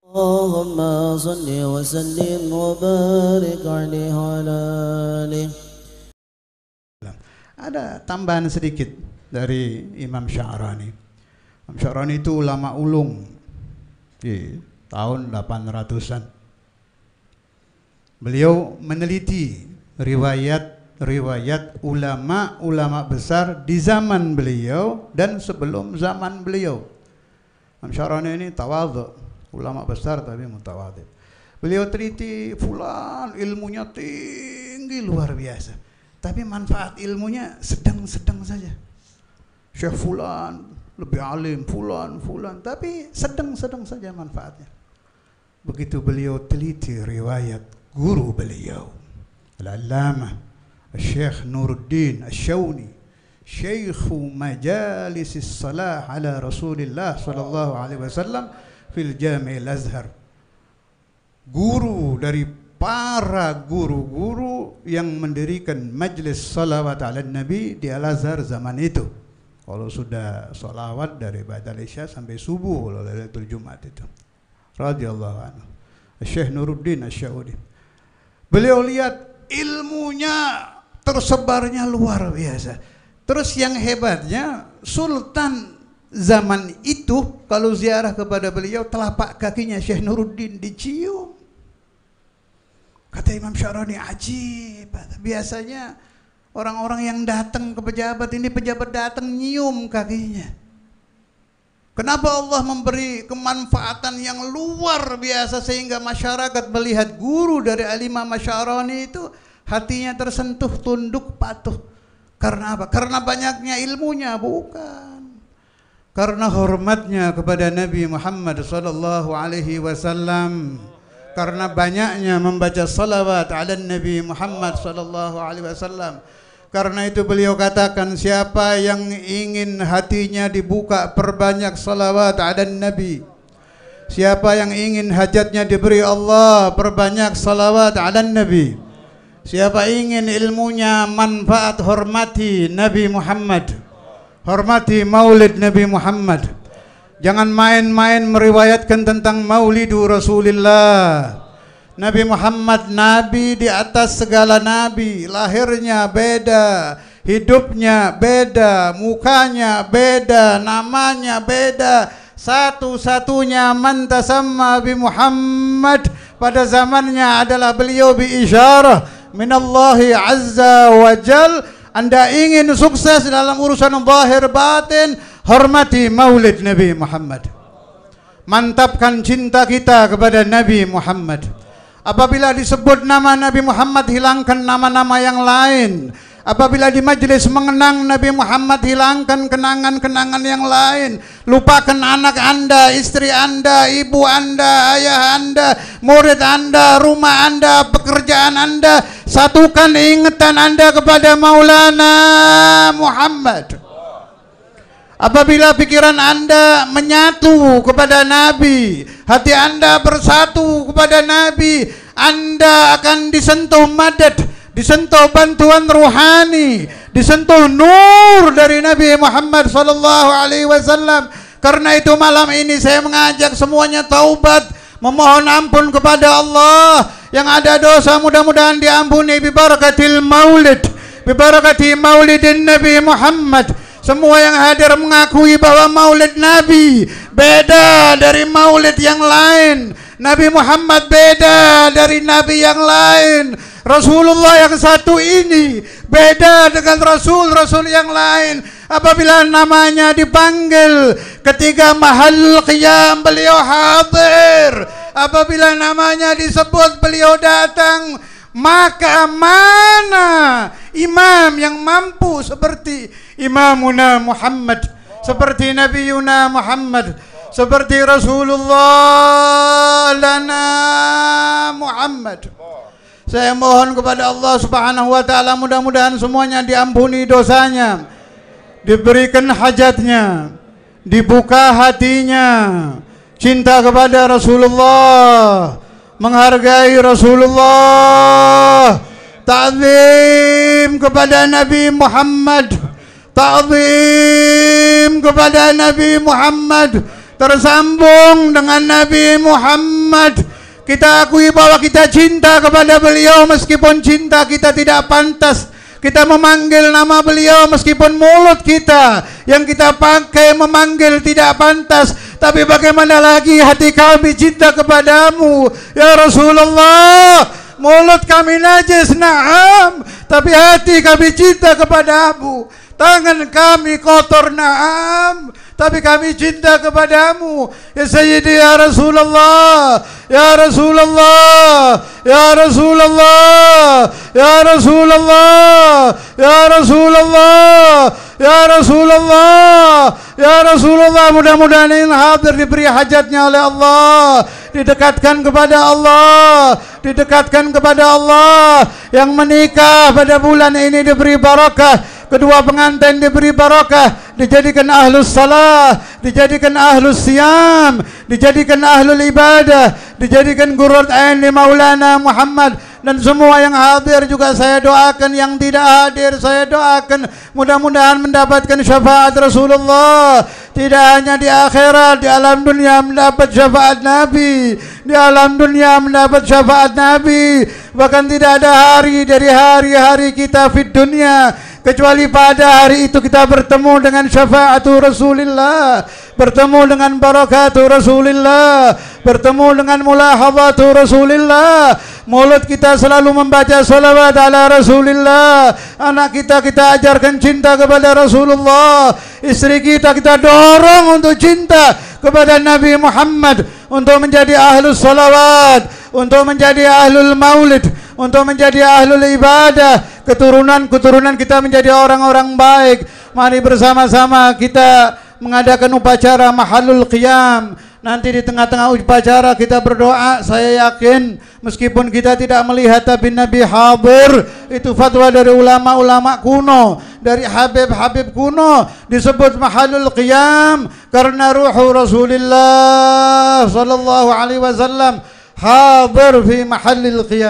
اللهم صل وسلم وبارك عليه وعلى آله. Ada tambahan sedikit dari Imam Sya'rani. Imam Sya'rani itu ulama ulung di tahun 800-an. Beliau meneliti riwayat ulama besar di zaman beliau dan sebelum zaman beliau. Imam Sya'rani ini tawadhu, ulama besar tapi mutawadhi. Beliau teliti fulan ilmunya tinggi luar biasa, tapi manfaat ilmunya sedang-sedang saja. Syekh fulan lebih alim, fulan, tapi sedang-sedang saja manfaatnya. Begitu beliau teliti riwayat guru beliau, Al-Allamah Syekh Nuruddin Asy-Syauni, Syekhu Majalis Salah ala Rasulillah sallallahu alaihi wasallam fil Jami'il Azhar. Guru dari para guru-guru yang mendirikan majlis salawat ala Nabi di Al-Azhar zaman itu. Kalau sudah salawat dari ba'dal isya sampai subuh kalau Lailatul Jumat itu. Radhiyallahu anhu. Syekh Nuruddin Asy-Syauni. Beliau lihat ilmunya tersebarnya luar biasa. Terus yang hebatnya sultan zaman itu kalau ziarah kepada beliau telapak kakinya Syekh Nuruddin dicium. Kata Imam Sya'rani, ajib. Biasanya orang-orang yang datang ke pejabat ini, pejabat datang nyium kakinya. Kenapa Allah memberi kemanfaatan yang luar biasa sehingga masyarakat melihat guru dari Al-Imam Sya'rani itu hatinya tersentuh, tunduk, patuh. Karena apa? Karena banyaknya ilmunya? Bukan. Karena hormatnya kepada Nabi Muhammad sallallahu alaihi wasallam, karena banyaknya membaca salawat ala Nabi Muhammad sallallahu alaihi wasallam. Karena itu beliau katakan, siapa yang ingin hatinya dibuka, perbanyak salawat ala Nabi. Siapa yang ingin hajatnya diberi Allah, perbanyak salawat ala Nabi. Siapa ingin ilmunya manfaat, hormati Nabi Muhammad, hormati maulid Nabi Muhammad. Jangan main-main meriwayatkan tentang maulidu Rasulullah. Nabi Muhammad nabi di atas segala nabi. Lahirnya beda, hidupnya beda, mukanya beda, namanya beda. Satu-satunya man tasamma bi Muhammad pada zamannya adalah beliau bi isyarah minallahi azza wa jal. Anda ingin sukses dalam urusan zahir batin, hormati maulid Nabi Muhammad. Mantapkan cinta kita kepada Nabi Muhammad. Apabila disebut nama Nabi Muhammad, hilangkan nama-nama yang lain. Apabila di majelis mengenang Nabi Muhammad, hilangkan kenangan-kenangan yang lain. Lupakan anak Anda, istri Anda, ibu Anda, ayah Anda, murid Anda, rumah Anda, pekerjaan Anda. Satukan ingatan Anda kepada Maulana Muhammad. Apabila pikiran Anda menyatu kepada Nabi, hati Anda bersatu kepada Nabi, Anda akan disentuh madad, disentuh bantuan ruhani, disentuh nur dari Nabi Muhammad sallallahu alaihi wasallam. Karena itu malam ini saya mengajak semuanya taubat, memohon ampun kepada Allah. Yang ada dosa mudah-mudahan diampuni bi barakatil maulid, bi barakati maulidin Nabi Muhammad. Semua yang hadir mengakui bahwa maulid Nabi beda dari maulid yang lain. Nabi Muhammad beda dari nabi yang lain. Rasulullah yang satu ini beda dengan rasul-rasul yang lain. Apabila namanya dipanggil ketika mahal qiyam beliau hadir. Apabila namanya disebut beliau datang. Maka mana imam yang mampu seperti Imamuna Muhammad, seperti Nabiuna Muhammad, seperti Rasulullah lana Muhammad. Saya mohon kepada Allah Subhanahu wa taala, mudah-mudahan semuanya diampuni dosanya, diberikan hajatnya, dibuka hatinya, cinta kepada Rasulullah, menghargai Rasulullah, ta'zim kepada Nabi Muhammad, ta'zim kepada Nabi Muhammad, tersambung dengan Nabi Muhammad. Kita akui bahwa kita cinta kepada beliau meskipun cinta kita tidak pantas. Kita memanggil nama beliau meskipun mulut kita yang kita pakai memanggil tidak pantas. Tapi bagaimana lagi hati kami cinta kepadamu ya Rasulullah. Mulut kami najis, na'am, tapi hati kami cinta kepadamu. Tangan kami kotor, na'am, tapi kami cinta kepadamu. Ya Sayyidi ya Rasulullah, ya Rasulullah, ya Rasulullah, ya Rasulullah, ya Rasulullah, ya Rasulullah, ya Rasulullah. Mudah-mudahan yang hadir diberi hajatnya oleh Allah, didekatkan kepada Allah, didekatkan kepada Allah. Yang menikah pada bulan ini diberi barakah, kedua pengantin diberi barakah, dijadikan ahlus salah, dijadikan ahlus siyam, dijadikan ahlul ibadah, dijadikan qurrat ain li Maulana Muhammad. Dan semua yang hadir juga saya doakan, yang tidak hadir saya doakan mudah-mudahan mendapatkan syafaat Rasulullah. Tidak hanya di akhirat, di alam dunia mendapat syafaat Nabi, di alam dunia mendapat syafaat Nabi. Bahkan tidak ada hari dari hari-hari kita di dunia kecuali pada hari itu kita bertemu dengan syafaatul Rasulillah, bertemu dengan barakatul Rasulillah, bertemu dengan mulahadhatul Rasulillah. Mulut kita selalu membaca salawat ala Rasulillah. Anak kita ajarkan cinta kepada Rasulullah. Istri kita dorong untuk cinta kepada Nabi Muhammad, untuk menjadi ahlus salawat, untuk menjadi ahlul maulid, untuk menjadi ahlul ibadah. Keturunan kita menjadi orang-orang baik. Mari bersama-sama kita mengadakan upacara mahalul qiyam. Nanti di tengah-tengah upacara kita berdoa. Saya yakin meskipun kita tidak melihat tapi Nabi hadir. Itu fatwa dari ulama-ulama kuno, dari habib-habib kuno, disebut mahalul qiyam karena ruhu Rasulullah sallallahu alaihi wasallam hadir fi mahallil qiyam.